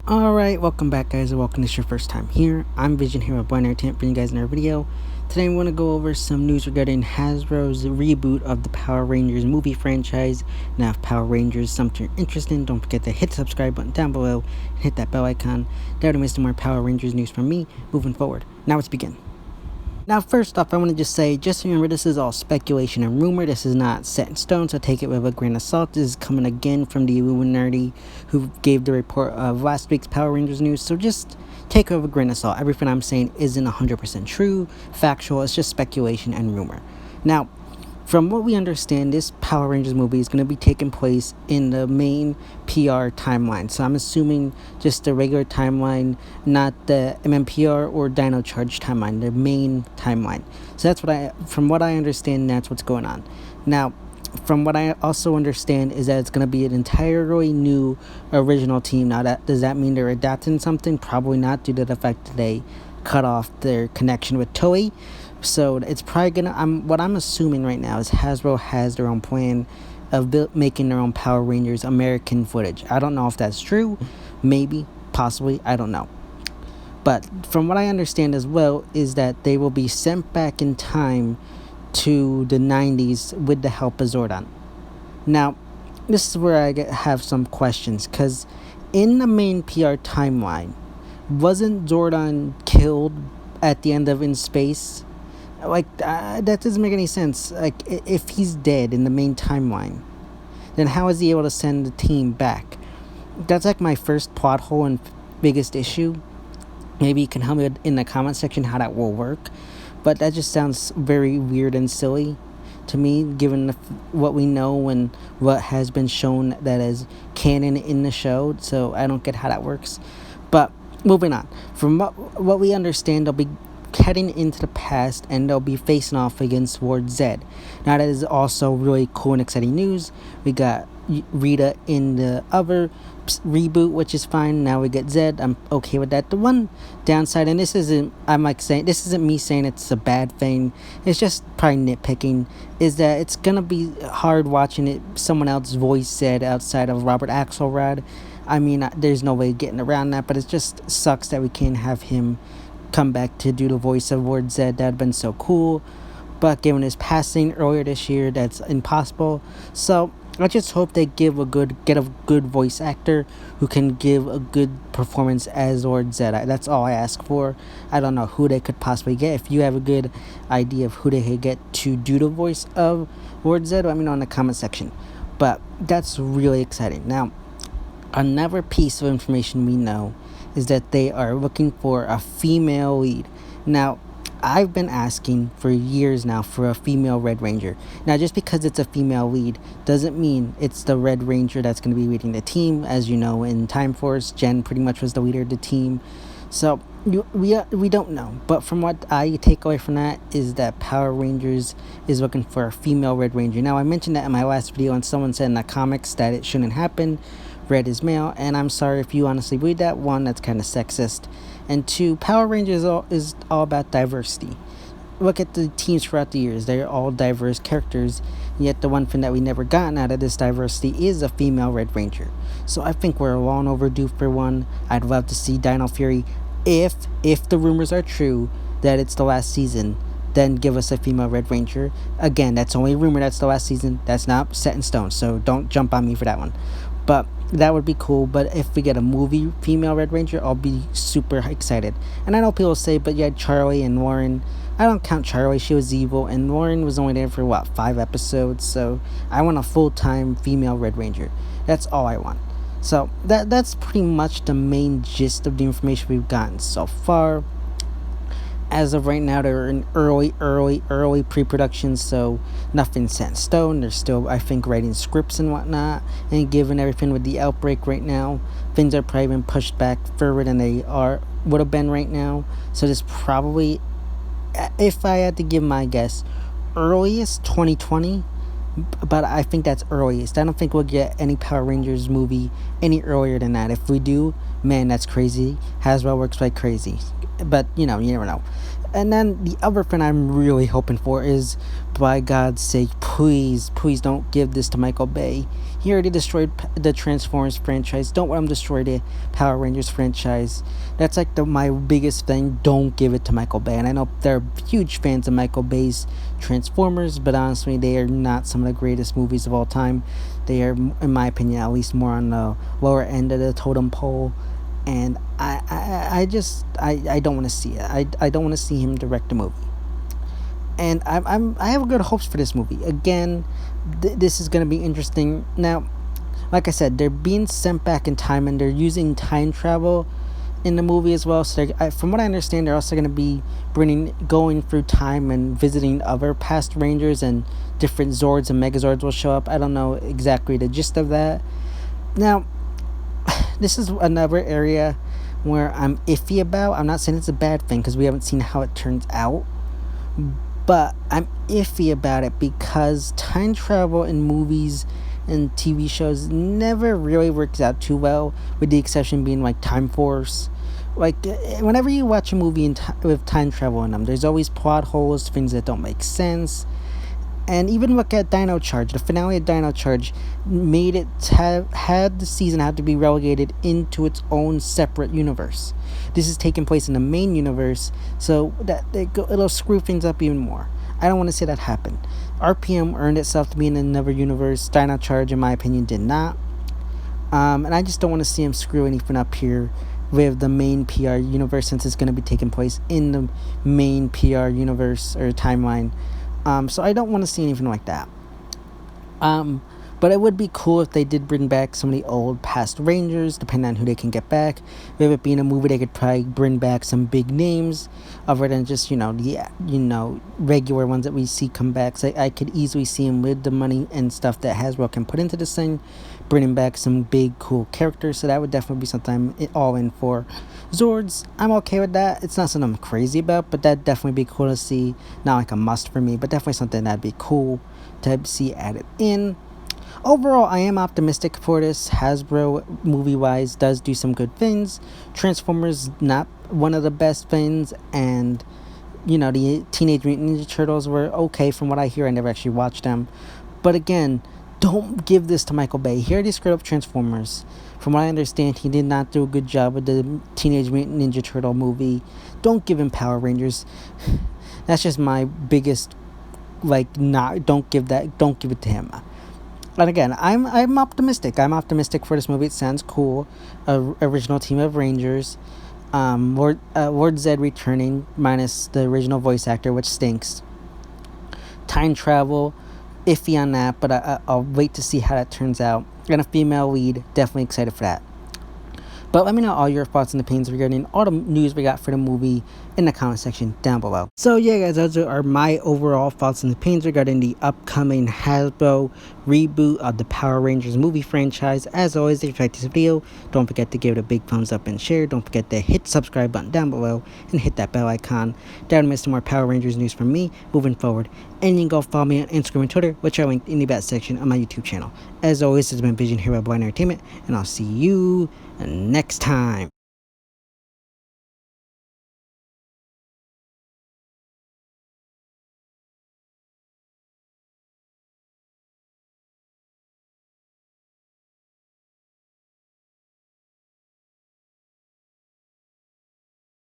Alright, welcome back guys, and welcome if this is your first time here. I'm Vision here with Blind Entertainment, bringing you guys another video. Today I'm going to go over some news regarding Hasbro's reboot of the Power Rangers movie franchise. Now if Power Rangers is something you're interested in, don't forget to hit the subscribe button down below and hit that bell icon. That would miss more Power Rangers news from me moving forward. Now let's begin. Now, first off, I want to just say, just remember, this is all speculation and rumor. This is not set in stone, so take it with a grain of salt. This is coming again from the Illuminati who gave the report of last week's Power Rangers news, so just take it with a grain of salt. Everything I'm saying isn't 100% true, factual. It's just speculation and rumor. Now, from what we understand, this Power Rangers movie is going to be taking place in the main PR timeline. So I'm assuming just the regular timeline, not the MMPR or Dino Charge timeline, the main timeline. So that's from what I understand, that's what's going on. Now, from what I also understand is that it's going to be an entirely new original team. Now, does that mean they're adapting something? Probably not, due to the fact that they cut off their connection with Toei. So it's probably gonna. What I'm assuming right now is Hasbro has their own plan of making their own Power Rangers American footage. I don't know if that's true, maybe, possibly, I don't know. But from what I understand as well is that they will be sent back in time to the 90s with the help of Zordon. Now, this is where I have some questions, because in the main PR timeline, wasn't Zordon killed at the end of In Space? That doesn't make any sense. If he's dead in the main timeline, then how is he able to send the team back? That's my first plot hole and biggest issue. Maybe you can help me in the comment section how that will work. But that just sounds very weird and silly to me, given what we know and what has been shown that is canon in the show. So I don't get how that works. But moving on. From what we understand, they'll be heading into the past and they'll be facing off against Ward Z. Now that is also really cool and exciting news. We got Rita in the other reboot, which is fine. Now we get Z. I'm okay with that. The one downside, and this isn't me saying it's a bad thing, it's just probably nitpicking, is that it's gonna be hard watching it someone else's voice said outside of Robert Axelrod. I mean, there's no way getting around that, but it just sucks that we can't have him come back to do the voice of Ward Z. That'd been so cool, but given his passing earlier this year, that's impossible. So I just hope they get a good voice actor who can give a good performance as Ward Z. That's all I ask for. I don't know who they could possibly get. If you have a good idea of who they could get to do the voice of Ward Z, let me know in the comment section. But that's really exciting. Now, another piece of information we know is that they are looking for a female lead. Now, I've been asking for years now for a female Red Ranger. Now, just because it's a female lead doesn't mean it's the Red Ranger that's going to be leading the team. As you know, in Time Force, Jen pretty much was the leader of the team. So we don't know. But from what I take away from that is that Power Rangers is looking for a female Red Ranger. Now, I mentioned that in my last video, and someone said in the comics that it shouldn't happen. Red is male, and I'm sorry if you honestly believe that. One, that's kind of sexist, and two, Power Rangers is all about diversity. Look at the teams throughout the years. They're all diverse characters, yet the one thing that we never gotten out of this diversity is a female Red Ranger. So I think we're long overdue for one. I'd love to see Dino Fury, if the rumors are true that it's the last season, then give us a female Red Ranger. Again, that's only a rumor, that's the last season. That's not set in stone, so don't jump on me for that one. But that would be cool. But if we get a movie female Red Ranger, I'll be super excited. And I know people say, but you had Charlie and Lauren. I don't count Charlie, she was evil, and Lauren was only there for 5 episodes. So I want a full-time female Red Ranger. That's all I want. So that's pretty much the main gist of the information we've gotten so far. As of right now, they're in early pre-production, so nothing's set in stone. They're still, I think, writing scripts and whatnot, and given everything with the outbreak right now, things are probably been pushed back further than they would have been right now. So this probably, if I had to give my guess, earliest 2020, but I think that's earliest. I don't think we'll get any Power Rangers movie any earlier than that. If we do, man, that's crazy. Hasbro works like crazy. But, you never know. And then the other thing I'm really hoping for is, by God's sake, please, please don't give this to Michael Bay. He already destroyed the Transformers franchise. Don't let him destroy the Power Rangers franchise. That's like my biggest thing. Don't give it to Michael Bay. And I know they're huge fans of Michael Bay's Transformers, but honestly, they are not some of the greatest movies of all time. They are, in my opinion, at least more on the lower end of the totem pole. And I don't want to see it. I don't want to see him direct a movie. And I have good hopes for this movie. Again, this is going to be interesting. Now, like I said, they're being sent back in time, and they're using time travel in the movie as well. So from what I understand, they're also going to be going through time and visiting other past Rangers, and different Zords and Megazords will show up. I don't know exactly the gist of that. Now, this is another area where I'm iffy about. I'm not saying it's a bad thing, because we haven't seen how it turns out, but I'm iffy about it because time travel in movies and TV shows never really works out too well, with the exception being like Time Force. Like, whenever you watch a movie with time travel in them, there's always plot holes, things that don't make sense. And even look at Dino Charge. The finale of Dino Charge made it had the season have to be relegated into its own separate universe. This is taking place in the main universe, so that it'll screw things up even more. I don't want to see that happen. RPM earned itself to be in another universe. Dino Charge, in my opinion, did not. And I just don't want to see him screw anything up here with the main PR universe, since it's going to be taking place in the main PR universe or timeline. So I don't want to see anything like that. But it would be cool if they did bring back some of the old past Rangers, depending on who they can get back. With it being a movie, they could probably bring back some big names, other than just, the regular ones that we see come back. So I could easily see them with the money and stuff that Hasbro can put into this thing, bringing back some big, cool characters. So that would definitely be something I'm all in for. Zords, I'm okay with that. It's not something I'm crazy about, but that'd definitely be cool to see. Not like a must for me, but definitely something that'd be cool to see added in. Overall, I am optimistic for this. Hasbro, movie-wise, does do some good things. Transformers, not one of the best things. And, the Teenage Mutant Ninja Turtles were okay from what I hear. I never actually watched them. But again, don't give this to Michael Bay. He already screwed up Transformers. From what I understand, he did not do a good job with the Teenage Mutant Ninja Turtle movie. Don't give him Power Rangers. That's just my biggest, don't give it to him. And again, I'm optimistic. I'm optimistic for this movie. It sounds cool. Original team of Rangers. Lord Zed returning, minus the original voice actor, which stinks. Time travel, iffy on that, but I'll wait to see how that turns out. And a female lead, definitely excited for that. But let me know all your thoughts and opinions regarding all the news we got for the movie in the comment section down below. So yeah, guys, those are my overall thoughts and opinions regarding the upcoming Hasbro reboot of the Power Rangers movie franchise. As always, if you like this video, don't forget to give it a big thumbs up and share. Don't forget to hit the subscribe button down below and hit that bell icon. Don't miss some more Power Rangers news from me moving forward. And you can go follow me on Instagram and Twitter, which are linked in the back section of my YouTube channel. As always, this has been Vision here by Blind Entertainment, and I'll see you next time.